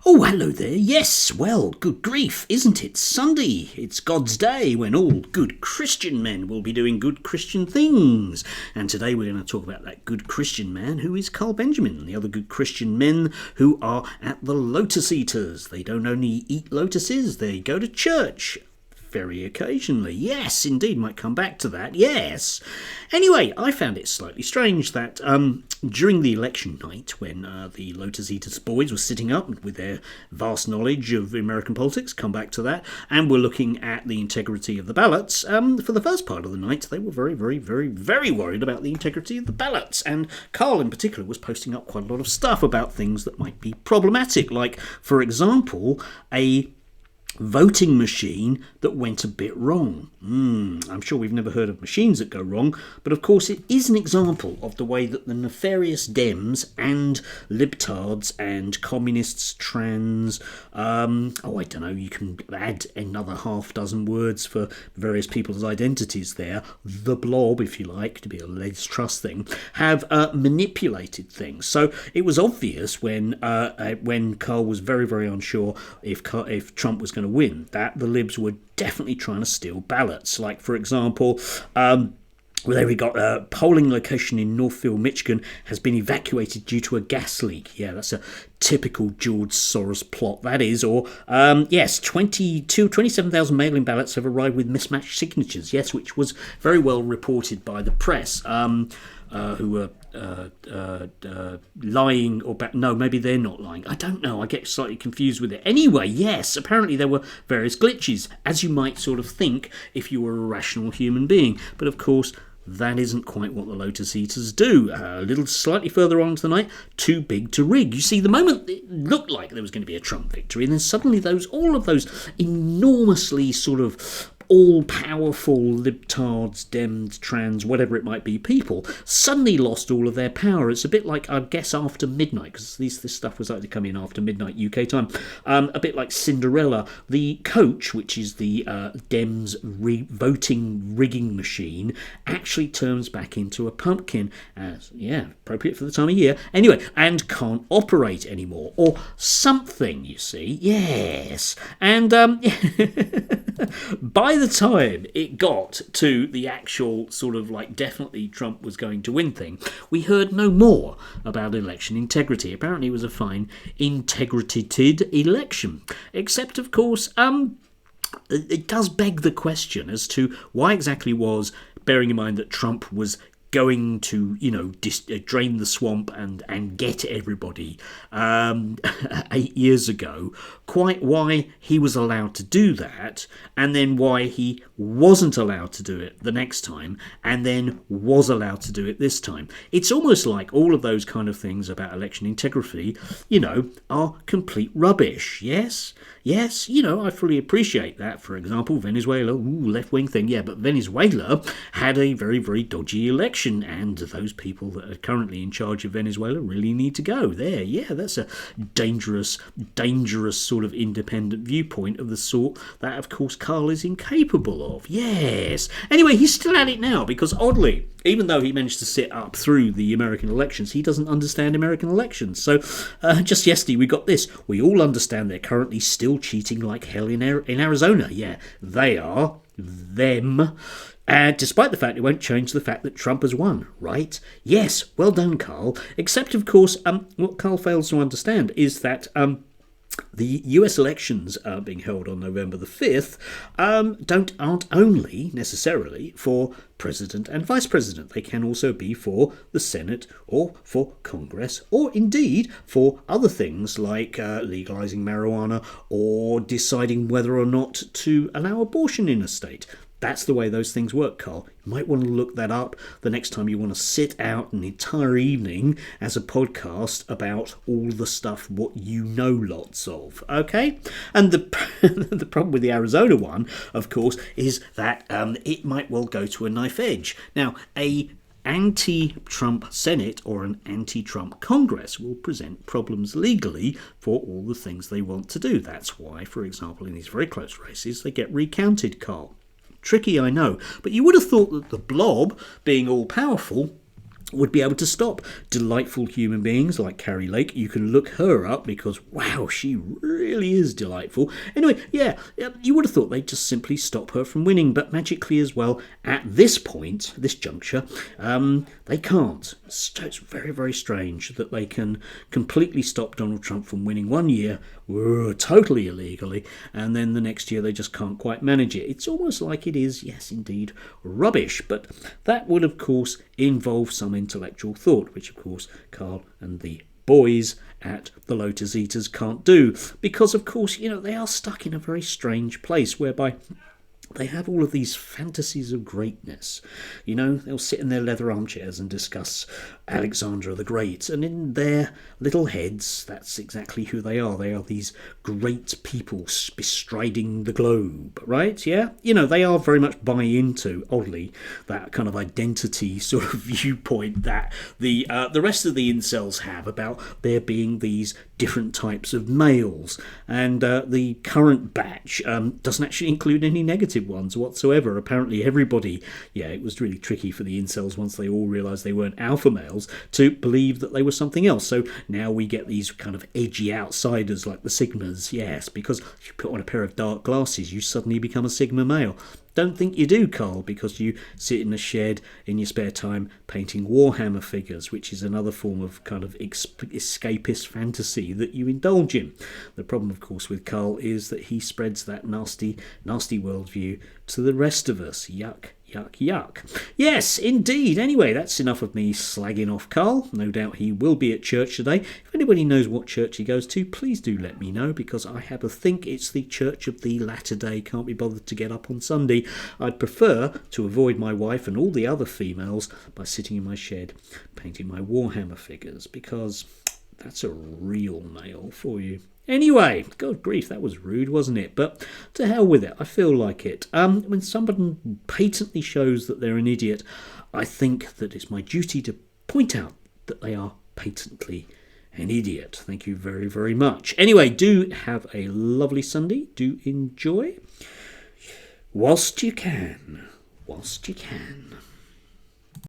Oh, hello there. Yes, well, good grief, isn't it? Sunday. It's God's day when all good Christian men will be doing good Christian things. And today we're going to talk about that good Christian man who is Carl Benjamin and the other good Christian men who are at the Lotus Eaters. They don't only eat lotuses, they go to church. Very occasionally. Yes, indeed, might come back to that. Yes. Anyway, I found it slightly strange that during the election night, when the Lotus Eaters boys were sitting up with their vast knowledge of American politics, come back to that, and were looking at the integrity of the ballots, for the first part of the night, they were very, very, very, very worried about the integrity of the ballots. And Carl, in particular, was posting up quite a lot of stuff about things that might be problematic, like, for example, a voting machine that went a bit wrong. I'm sure we've never heard of machines that go wrong, but of course it is an example of the way that the nefarious Dems and libtards and communists, trans, I don't know, you can add another half dozen words for various people's identities there, the blob, if you like, to be a Liz Truss thing, have manipulated things. So it was obvious when Carl was very, very unsure if Trump was going to win, that the libs were definitely trying to steal ballots. Like, for example, there we got a polling location in Northfield, Michigan has been evacuated due to a gas leak. Yeah, that's a typical George Soros plot, that is. Or, yes, 27,000 mail-in ballots have arrived with mismatched signatures. Yes, which was very well reported by the press, who were lying or no, maybe they're not lying. I don't know. I get slightly confused with it. Anyway, yes, apparently there were various glitches, as you might sort of think if you were a rational human being. But of course, that isn't quite what the Lotus Eaters do. A little slightly further on tonight, too big to rig. You see, the moment it looked like there was going to be a Trump victory, and then suddenly all of those enormously sort of all-powerful libtards, Dems, trans, whatever it might be, people suddenly lost all of their power. It's a bit like, I guess, after midnight, because this stuff was likely to come in after midnight UK time. A bit like Cinderella. The coach, which is the Dems voting rigging machine, actually turns back into a pumpkin, as, yeah, appropriate for the time of year, anyway, and can't operate anymore, or something, you see. Yes. And, by the time it got to the actual sort of like definitely Trump was going to win thing, we heard no more about election integrity. Apparently it was a fine integrated election. Except, of course, it does beg the question as to why exactly was, bearing in mind that Trump was going to, drain the swamp and get everybody 8 years ago, quite why he was allowed to do that, and then why he wasn't allowed to do it the next time, and then was allowed to do it this time. It's almost like all of those kind of things about election integrity, are complete rubbish. Yes, I fully appreciate that. For example, Venezuela, left-wing thing, yeah, but Venezuela had a very, very dodgy election, and those people that are currently in charge of Venezuela really need to go there. Yeah, that's a dangerous sort of independent viewpoint of the sort that, of course, Carl is incapable of. Yes. Anyway, he's still at it now because, oddly, even though he managed to sit up through the American elections, he doesn't understand American elections. So just yesterday we got this. We all understand they're currently still cheating like hell in Arizona. Yeah, they are. Them. And despite the fact it won't change the fact that Trump has won, right? Yes, well done, Carl. Except, of course, what Carl fails to understand is that the US elections being held on November the 5th aren't only necessarily for president and vice president. They can also be for the Senate or for Congress or indeed for other things like legalizing marijuana or deciding whether or not to allow abortion in a state. That's the way those things work, Carl. You might want to look that up the next time you want to sit out an entire evening as a podcast about all the stuff what you know lots of, okay? And the problem with the Arizona one, of course, is that it might well go to a knife edge. Now, a anti-Trump Senate or an anti-Trump Congress will present problems legally for all the things they want to do. That's why, for example, in these very close races, they get recounted, Carl. Tricky, I know, but you would have thought that the blob, being all-powerful, would be able to stop delightful human beings like Carrie Lake. You can look her up because, wow, she really is delightful. Anyway, yeah, you would have thought they'd just simply stop her from winning, but magically as well, at this point, this juncture, they can't. So it's very, very strange that they can completely stop Donald Trump from winning one year, totally illegally, and then the next year they just can't quite manage it. It's almost like it is, yes, indeed, rubbish, but that would, of course, involve some intellectual thought, which, of course, Carl and the boys at the Lotus Eaters can't do, because, of course, they are stuck in a very strange place whereby they have all of these fantasies of greatness. They'll sit in their leather armchairs and discuss Alexander the Great, and in their little heads, that's exactly who they are. They are these great people bestriding the globe, right? Yeah? They are very much buy into, oddly, that kind of identity sort of viewpoint that the rest of the incels have about there being these different types of males, and the current batch doesn't actually include any negative ones whatsoever. Apparently everybody, it was really tricky for the incels once they all realised they weren't alpha males to believe that they were something else. So now we get these kind of edgy outsiders like the Sigmas, yes, because if you put on a pair of dark glasses you suddenly become a Sigma male. Don't think you do, Carl, because you sit in a shed in your spare time painting Warhammer figures, which is another form of kind of escapist fantasy that you indulge in. The problem, of course, with Carl is that he spreads that nasty, nasty worldview to the rest of us. Yuck. Yuck, yuck. Yes, indeed. Anyway, that's enough of me slagging off Carl. No doubt he will be at church today. If anybody knows what church he goes to, please do let me know, because I have a think it's the Church of the Latter Day. Can't be bothered to get up on Sunday. I'd prefer to avoid my wife and all the other females by sitting in my shed painting my Warhammer figures, because that's a real male for you. Anyway, God grief, that was rude, wasn't it? But to hell with it, I feel like it. When somebody patently shows that they're an idiot, I think that it's my duty to point out that they are patently an idiot. Thank you very, very much. Anyway, do have a lovely Sunday. Do enjoy. Whilst you can. Whilst you can.